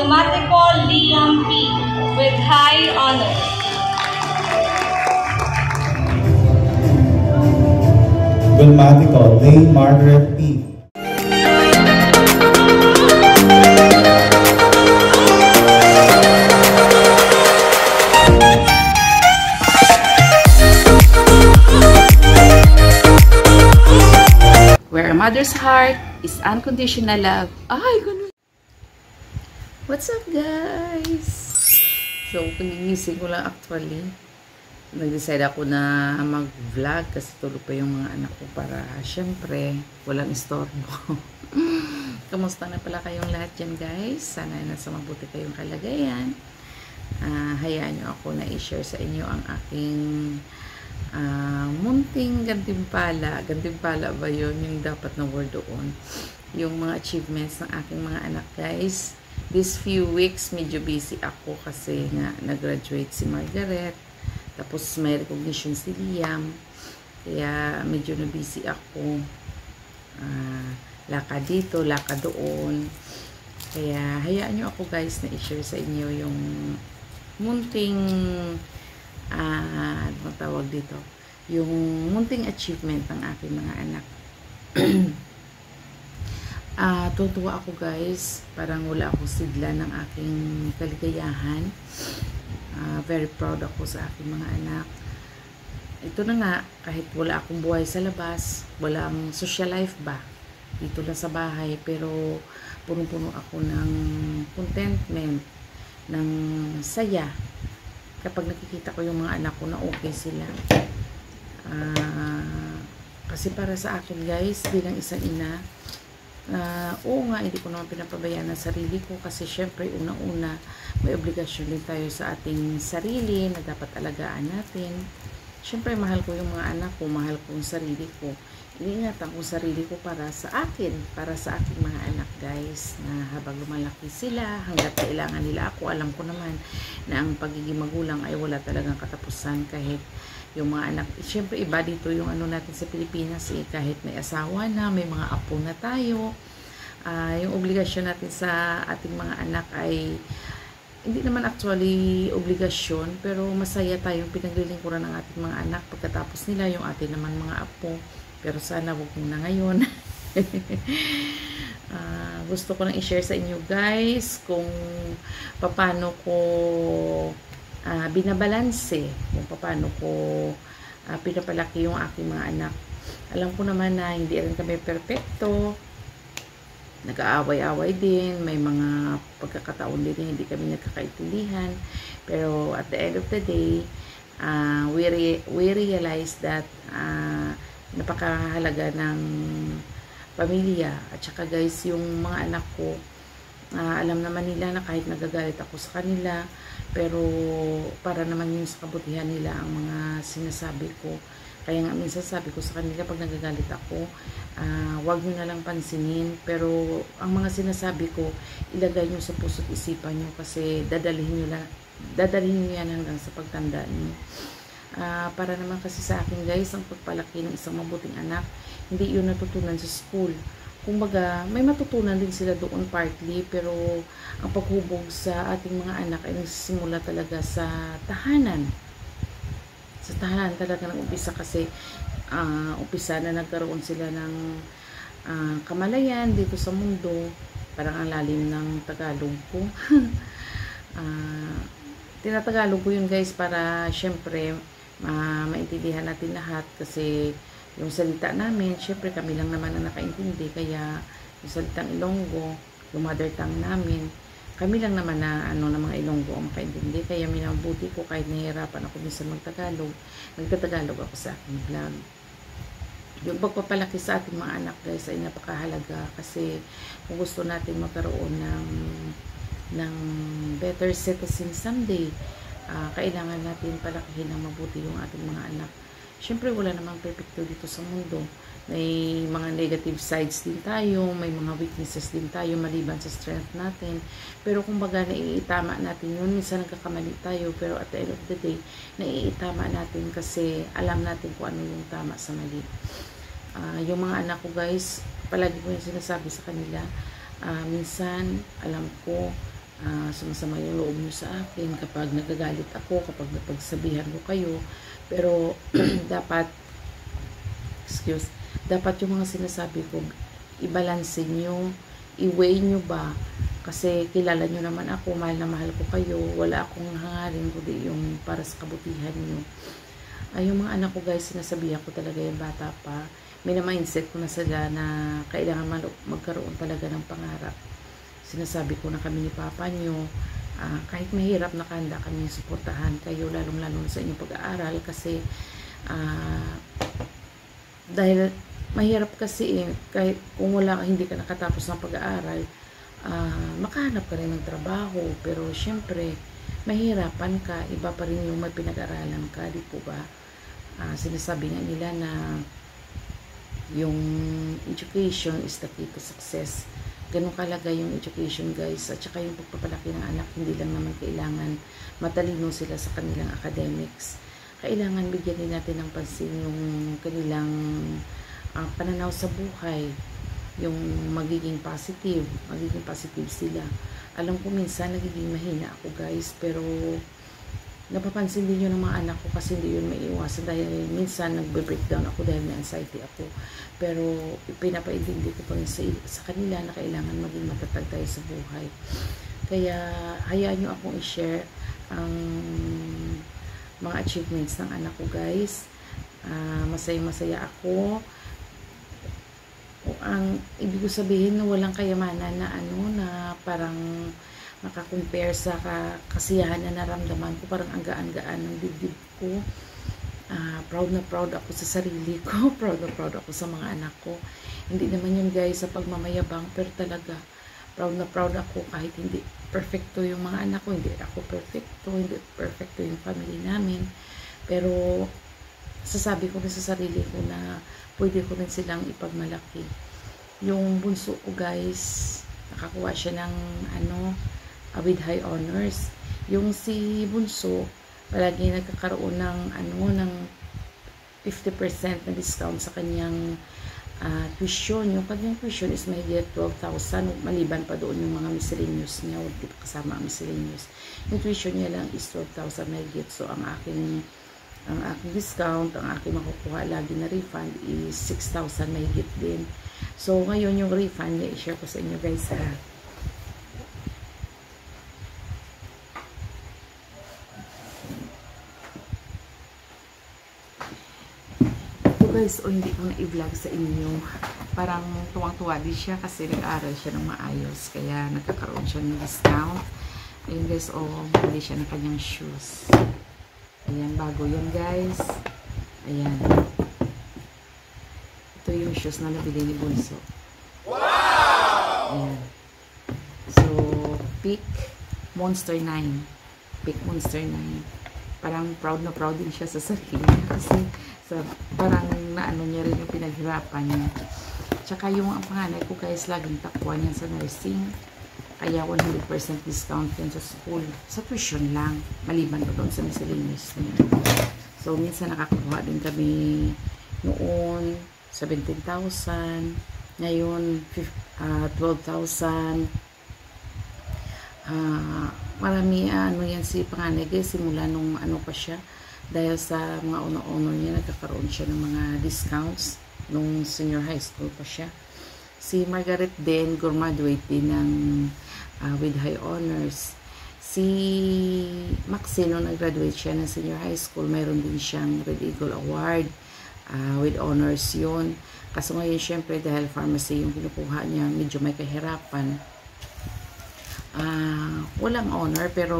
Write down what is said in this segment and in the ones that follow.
Diplomático Liam P. with high honor. Diplomático Lady Margaret P. Where a mother's heart is unconditional love. Ay, ganun. What's up, guys? So, kunigising ko lang actually. Nag-decide ako na mag-vlog kasi tulog pa yung mga anak ko para syempre walang istorbo. Kamusta na pala kayong lahat dyan, guys? Sana nasa mabuti kayong kalagayan. Hayaan nyo ako na i-share sa inyo ang aking munting gantimpala. Gantimpala ba yun? Yung dapat na word doon. Yung mga achievements ng aking mga anak, guys. These few weeks, medyo busy ako kasi nga nag-graduate si Margaret. Tapos may recognition si Liam. Kaya medyo na busy ako. Laka dito, laka doon. Kaya hayaan nyo ako, guys, na i-share sa inyo yung munting ano tawag dito, yung munting achievement ng aking mga anak. Tutuwa ako, guys, parang wala akong sigla ng aking kaligayahan. Very proud ako sa aking mga anak. Ito na nga, kahit wala akong buhay sa labas, walang social life ba dito lang sa bahay, pero punong-puno ako ng contentment, ng saya kapag nakikita ko yung mga anak ko na okay sila. Kasi para sa akin, guys, bilang isang ina, oo nga, hindi ko naman pinapabayaan ang sarili ko kasi syempre unang-una may obligasyon din tayo sa ating sarili na dapat alagaan natin. Syempre mahal ko yung mga anak ko, mahal ko yung sarili ko. Iniingatan ko sarili ko para sa akin, para sa aking mga anak, guys, na habang lumalaki sila, hanggat kailangan nila ako, alam ko naman na ang pagiging magulang ay wala talagang katapusan. Kahit yung mga anak, syempre iba dito yung ano natin sa Pilipinas, kahit may asawa na, may mga apo na tayo, yung obligasyon natin sa ating mga anak ay hindi naman actually obligasyon, pero masaya tayong pinaglilingkuran ng ating mga anak pagkatapos nila yung ating naman mga apo. Pero sana wag muna ngayon. Gusto ko lang i-share sa inyo, guys, kung paano ko binabalanse, kung paano ko pinapalaki yung aking mga anak. Alam ko naman na hindi rin kami perfecto. Nag-aaway-away din. May mga pagkakataon din na hindi kami nagkakaintindihan. Pero at the end of the day, we realize that napakahalaga ng pamilya. At saka, guys, yung mga anak ko, alam naman nila na kahit nagagalit ako sa kanila, pero para naman yun sa kabutihan nila ang mga sinasabi ko. Kaya nga minsan sabi ko sa kanila pag nagagalit ako, wag nyo na lang pansinin, pero ang mga sinasabi ko, ilagay nyo sa puso't isipan nyo kasi dadalhin nyo yan hanggang sa pagtanda nyo. Para naman kasi sa akin, guys, ang pagpalaki ng isang mabuting anak, hindi yun natutunan sa school. Kumbaga, may matutunan din sila doon partly, pero ang paghubog sa ating mga anak ay nagsisimula talaga sa tahanan. Sa tahanan talaga ng umpisa kasi umpisa na nagkaroon sila ng kamalayan dito sa mundo. Parang ang lalim ng Tagalog ko. Tinatagalog ko yun, guys, para syempre maintindihan natin lahat kasi yung salita namin, syempre kami lang naman ang nakaintindi, kaya yung salitang Ilonggo, yung mother tongue namin, kami lang naman na ng mga Ilonggo ang makaintindi, kaya minabuti ko kahit nahihirapan ako minsan magtagalog, nagtatagalog ako sa aking vlog. Yung pagpapalaki sa ating mga anak, guys, ay napakahalaga kasi kung gusto natin magkaroon ng better citizen someday, kailangan natin palakihin ng mabuti yung ating mga anak. Syempre wala namang perfecto dito sa mundo. May mga negative sides din tayo, may mga weaknesses din tayo maliban sa strength natin. Pero kumbaga naiitama natin yun. Minsan nagkakamali tayo, pero at the end of the day, naiitama natin kasi alam natin kung ano yung tama sa mali. Yung mga anak ko, guys, palagi ko yung sinasabi sa kanila, minsan alam ko sumasama yung loob nyo sa akin kapag nagagalit ako, kapag napagsabihan ko kayo. Pero dapat yung mga sinasabi ko, i-balance nyo, i-weigh nyo ba, kasi kilala nyo naman ako, mahal na mahal ko kayo, wala akong hangarin kundi yung para sa kabutihan nyo. Yung mga anak ko guys, sinasabihan ko talaga yung bata pa, may na-mindset ko na sila na kailangan magkaroon talaga ng pangarap. Sinasabi ko na kami ni papa nyo, kahit mahirap, nakahanda kami suportahan kayo, lalong-lalo sa inyong pag-aaral, kasi dahil mahirap kasi kahit kung hindi ka nakatapos ng pag-aaral, makahanap ka rin ng trabaho, pero syempre mahirapan ka, iba pa rin yung may pinag-aralan ka, di po ba? Sinasabi nga nila na yung education is the key to success. Ganun kalaga yung education guys, at saka yung pagpapalaki ng anak, hindi lang naman kailangan matalino sila sa kanilang academics. Kailangan bigyan din natin ng pansin yung kanilang pananaw sa buhay, yung magiging positive sila. Alam ko minsan nagiging mahina ako guys, pero napapansin din yun ng mga anak ko, kasi hindi yun maiiwasan, dahil minsan nagbe-breakdown ako dahil may anxiety ako. Pero pinapaintindi ko pa rin sa kanila na kailangan maging matatag tayo sa buhay. Kaya hayaan nyo akong i-share ang mga achievements ng anak ko guys. Masaya ako. Ang ibig ko sabihin na walang kayamanan na parang makakompare sa kasiyahan na naramdaman ko, parang ang gaan-gaan ng dibdib ko. Proud na proud ako sa sarili ko, proud na proud ako sa mga anak ko. Hindi naman yun guys sa pagmamayabang, pero talaga proud na proud ako kahit hindi perfecto yung mga anak ko, hindi ako perfecto yung family namin, pero sasabi ko na sa sarili ko na pwede ko rin silang ipagmalaki. Yung bunso ko guys, nakakuha siya ng with high honors. Yung si bunso, palagi nagkakaroon ng ng 50% na discount sa kanyang tuition. Yung kanyang tuition is mahigit 12,000, maliban pa doon yung mga miscellaneous niya, hindi pa kasama ang miscellaneous. Yung tuition niya lang is 12,000 mahigit. So ang aking discount, ang aking makukuha lagi na refund is 6,000 mahigit din. So ngayon yung refund niya, i-share ko sa inyo guys ha. Guys, hindi ko na i-vlog sa inyo. Parang tuwang-tuwa din siya kasi nag-aaral siya ng maayos. Kaya nagkakaroon siya ng discount. Ayun guys, bili siya ng kanyang shoes. Ayan, bago yan guys. Ayan. Ito yung shoes na nabili ni Bunso. Wow! Ayan. So, Peak Monster 9. Peak Monster 9. Parang proud na proud din siya sa sarili niya kasi parang naano niya rin yung pinaghirapan niya. Tsaka yung ang panganay ko guys, laging takwa niya sa nursing. Kaya 100% discount yan sa school. Sa tuition lang. Maliban pa doon sa miscellaneous niya. So, minsan nakakuha din kami noon 17,000. Ngayon, 12,000. Marami yan si panganay guys, simula nung pa siya. Dahil sa mga ono-ono niya, nagkakaroon siya ng mga discounts nung senior high school pa siya. Si Margaret din, graduate din ng with high honors. Si Maxine, nung nag-graduate siya ng senior high school, mayroon din siyang Red Eagle Award with honors yun. Kaso ngayon, syempre, dahil pharmacy yung kinukuha niya, medyo may kahirapan. Walang honor, pero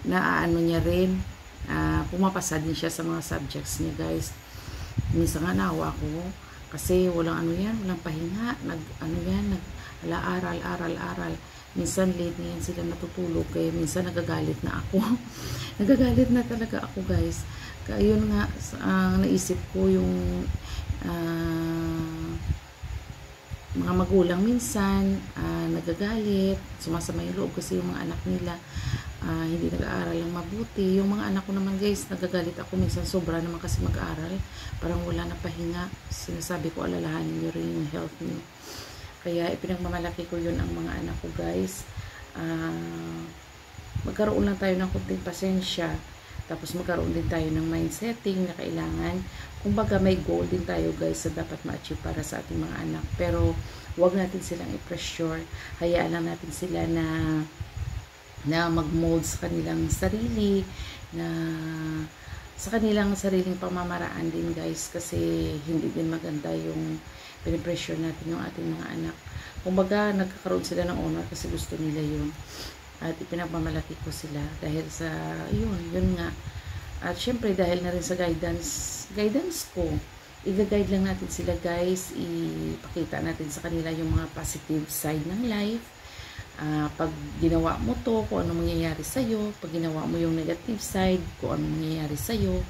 naaano niya rin, pumapasa din siya sa mga subjects niya guys. Minsan nga nawa ko kasi walang walang pahinga, aral. Minsan late na yan sila natutulog, kaya minsan nagagalit na ako. Nagagalit na talaga ako guys. Kaya yun nga, naisip ko yung mga magulang minsan nagagalit, sumasama yung loob kasi yung mga anak nila hindi nag-aaral lang mabuti. Yung mga anak ko naman guys, nagagalit ako minsan, sobra naman kasi mag-aaral, parang wala na pahinga. Sinasabi ko, alalahanin nyo rin yung health nyo. Kaya ipinagmamalaki ko yun ang mga anak ko guys. magkaroon lang tayo ng kunting pasensya, tapos magkaroon din tayo ng mind setting na kailangan, kumbaga may goal din tayo guys sa dapat ma-achieve para sa ating mga anak, pero wag natin silang i-pressure, hayaan lang natin sila na mag-mold sa kanilang sarili, na sa kanilang sariling pamamaraan din guys, kasi hindi din maganda yung pinipressure natin yung ating mga anak. Kumbaga nagkakaroon sila ng honor kasi gusto nila yun, at ipinagmamalaki ko sila dahil sa yun nga, at syempre dahil na rin sa guidance ko, i-guide lang natin sila guys, ipakita natin sa kanila yung mga positive side ng life. Pag ginawa mo to, kung ano mangyayari sa'yo, pag ginawa mo yung negative side, kung ano mangyayari sa'yo.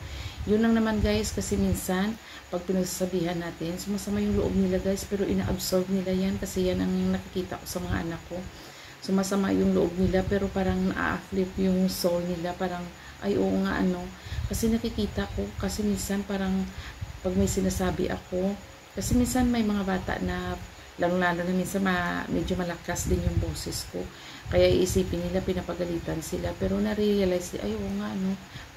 Yun lang naman guys, kasi minsan pag pinagsasabihan natin, sumasama yung loob nila guys, pero ina-absorb nila yan, kasi yan ang nakikita ko sa mga anak ko. Sumasama yung loob nila, pero parang na-flip yung soul nila, parang ay oo nga kasi nakikita ko, kasi minsan parang pag may sinasabi ako, kasi minsan may mga bata na lalo-lalo na minsan medyo malakas din yung boses ko, kaya iisipin nila pinapagalitan sila, pero na-realize ay oo nga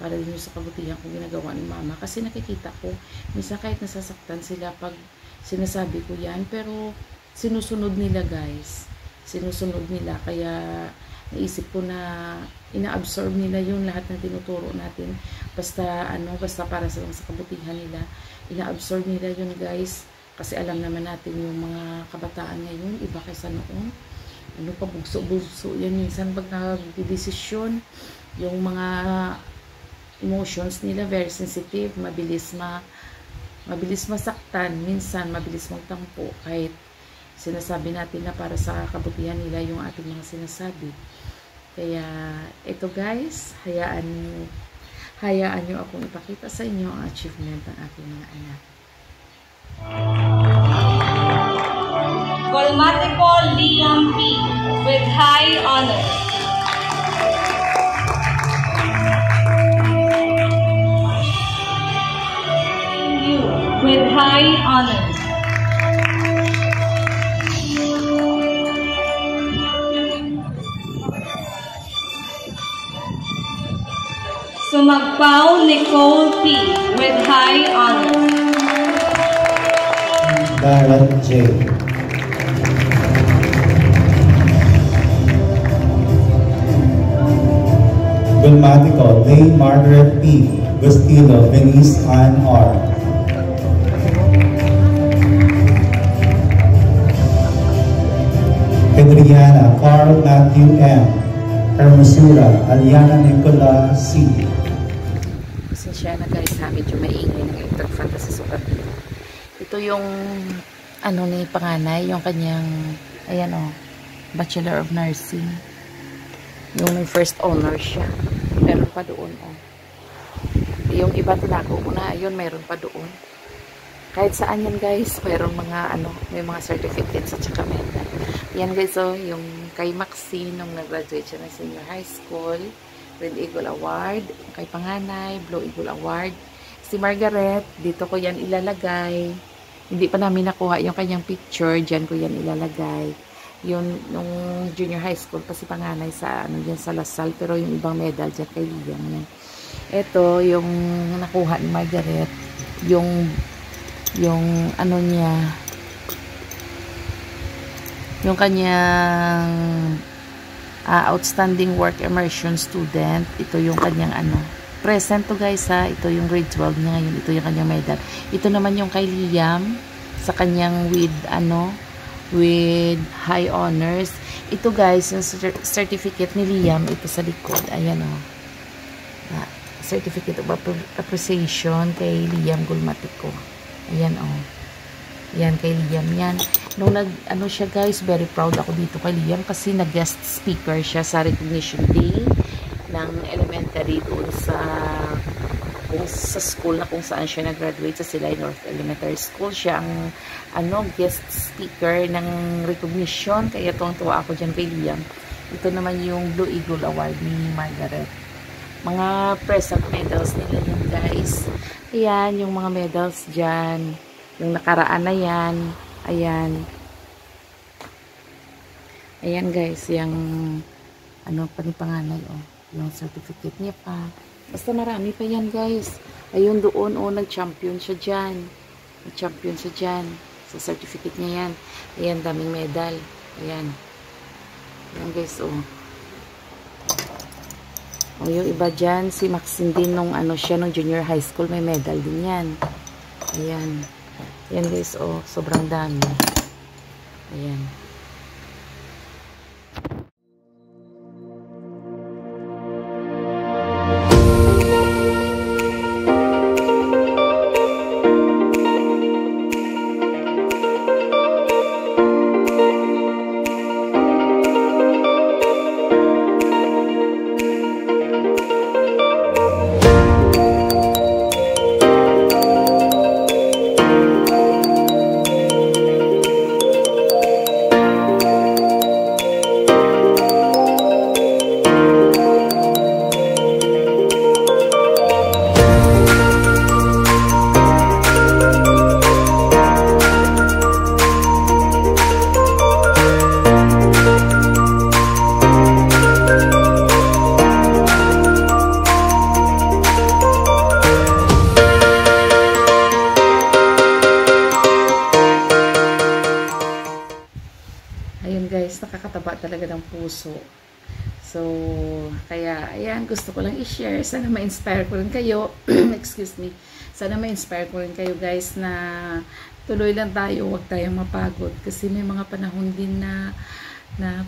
para din yung sa kabutihan kung ginagawa ni mama, kasi nakikita ko minsan kahit nasasaktan sila pag sinasabi ko yan, pero sinusunod nila guys, sinusunod nila, kaya naisip ko na ina-absorb nila yung lahat ng tinuturo natin, basta para sa kabutihan nila, ina-absorb nila yun guys, kasi alam naman natin yung mga kabataan ngayon, iba kaysa noon, pabugso-bugso yan minsan pag nagdidesisyon, yung mga emotions nila very sensitive, mabilis masaktan, minsan mabilis magtampo, kahit sinasabi natin na para sa kabutihan nila yung ating mga sinasabi. Kaya ito guys, hayaan nyo akong ipakita sa inyo ang achievement ng aking mga anak. Golmatico Liam P. with high honor. You with high honor. Sumagpao Nicole P. with high honor. Darren J. Gulmatico, Lane Margaret P. Gustilo, Venice Ann R. Pedriana, Carl Matthew M. Hermosura, Aliana Nicola C. Pasensya na guys, medyo maingay ng electric fan kasi sukat dito. Ito yung ni panganay, yung kanyang Bachelor of Nursing, yung may first honor siya, meron pa doon yung iba tinako ko na, yun meron pa doon, kahit saan yan guys, mayroon mga may mga certificates at saka medal yan guys. Yung kay Maxine nung nag-graduate siya ng senior high school, Red Eagle Award. Kay panganay, Blue Eagle Award. Si Margaret, dito ko yan ilalagay. Hindi pa namin nakuha yung kanyang picture, dyan ko yan ilalagay. Yun, nung junior high school pa si panganay sa dyan sa Lasal, pero yung ibang medal dyan kay Liam yan. Ito yung nakuha ni Margaret, yung niya, yung kanyang outstanding work immersion student. Ito yung kanyang present to guys ito yung grade 12 niya ngayon, ito yung kanyang medal. Ito naman yung kay Liam sa kanyang with high honors. Ito guys yung certificate ni Liam, ito sa likod, ayan certificate of appreciation kay Liam Gulmatico, ayan yan kay Liam yan. Nung siya guys, very proud ako dito kay Liam kasi nag-guest speaker siya sa recognition day ng elementary doon sa school na kung saan siya nag-graduate, sa Silay North Elementary School. Siya ang guest speaker ng recognition, kaya tuwang-tuwa ako dyan kay Liam. Ito naman yung Blue Eagle Award ni Margaret. Mga present medals nila yan guys. Ayan yung mga medals dyan, yung nakaraan na yan, ayan guys, yung ano pa ni panganay, oh. Yung certificate niya pa. Basta marami pa yan, guys. Ayun doon, oh, nag-champion siya dyan. Nag-champion siya dyan. Sa certificate niya yan. Ayan, daming medal. Ayan. Ayan, guys, oh. O, yung iba dyan, si Maxine din nung ano siya, nung junior high school, may medal din yan. Ayan. Ayan, guys, oh, sobrang dami. Ayan. Ayun guys, nakakataba talaga ng puso. So, kaya, ayan, gusto ko lang i-share. Sana ma-inspire ko rin kayo. Excuse me. Sana ma-inspire ko rin kayo guys na tuloy lang tayo, huwag tayong mapagod. Kasi may mga panahon din na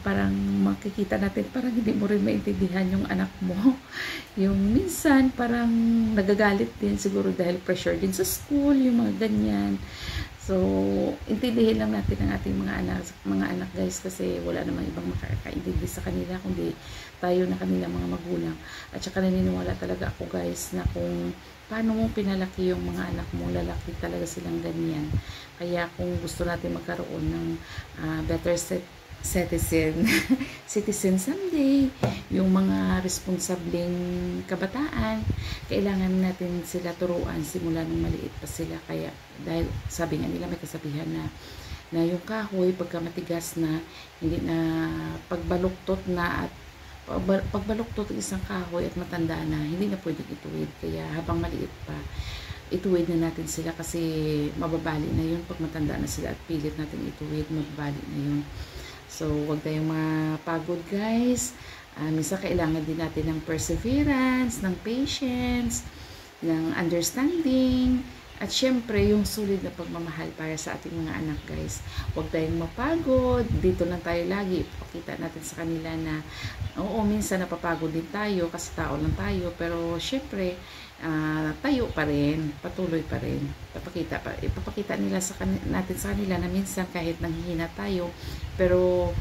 parang makikita natin, parang hindi mo rin maintindihan yung anak mo. Yung minsan, parang nagagalit din siguro dahil pressure din sa school, yung mga ganyan. So, intindihin lang natin ang ating mga anak guys, kasi wala namang ibang makakaintindi sa kanila kundi tayo na kanila mga magulang. At saka naniniwala talaga ako guys na kung paano mo pinalaki yung mga anak mo, lalaki talaga silang ganyan. Kaya kung gusto natin magkaroon ng better citizen someday, yung mga responsableng kabataan, kailangan natin sila turuan simula nung maliit pa sila. Kaya dahil sabi nga nila, may kasabihan na yung kahoy pagka matigas na, hindi na pagbaluktot na at pagbaluktot ng isang kahoy at matanda na, hindi na pwedeng ituwid. Kaya habang maliit pa, ituwid na natin sila kasi mababali na yun pag matanda na sila at pilit natin ituwid, mababali na yun. So, huwag tayong mapagod guys. Minsan kailangan din natin ng perseverance, ng patience, ng understanding, at syempre yung solid na pagmamahal para sa ating mga anak guys. Huwag tayong mapagod. Dito lang tayo lagi. Ipakita natin sa kanila na oo, minsan napapagod din tayo kasi tao lang tayo. Pero syempre, tayo pa rin, patuloy pa rin. Ipapakita nila natin sa kanila na minsan kahit nanghihina tayo, pero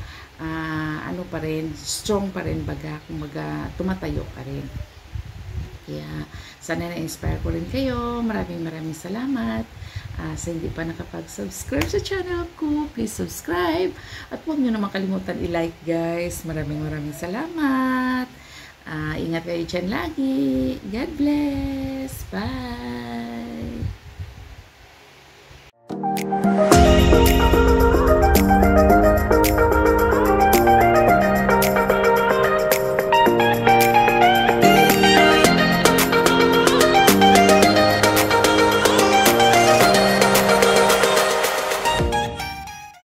ano pa rin, strong pa rin baga, kumbaga tumatayo pa rin. Kaya sana na-inspire ko rin kayo. Maraming salamat. Sa hindi pa nakapag-subscribe sa channel ko, please subscribe. At huwag nyo naman kalimutan i-like guys. Maraming salamat. Ingat kayo dyan lagi. God bless. Bye.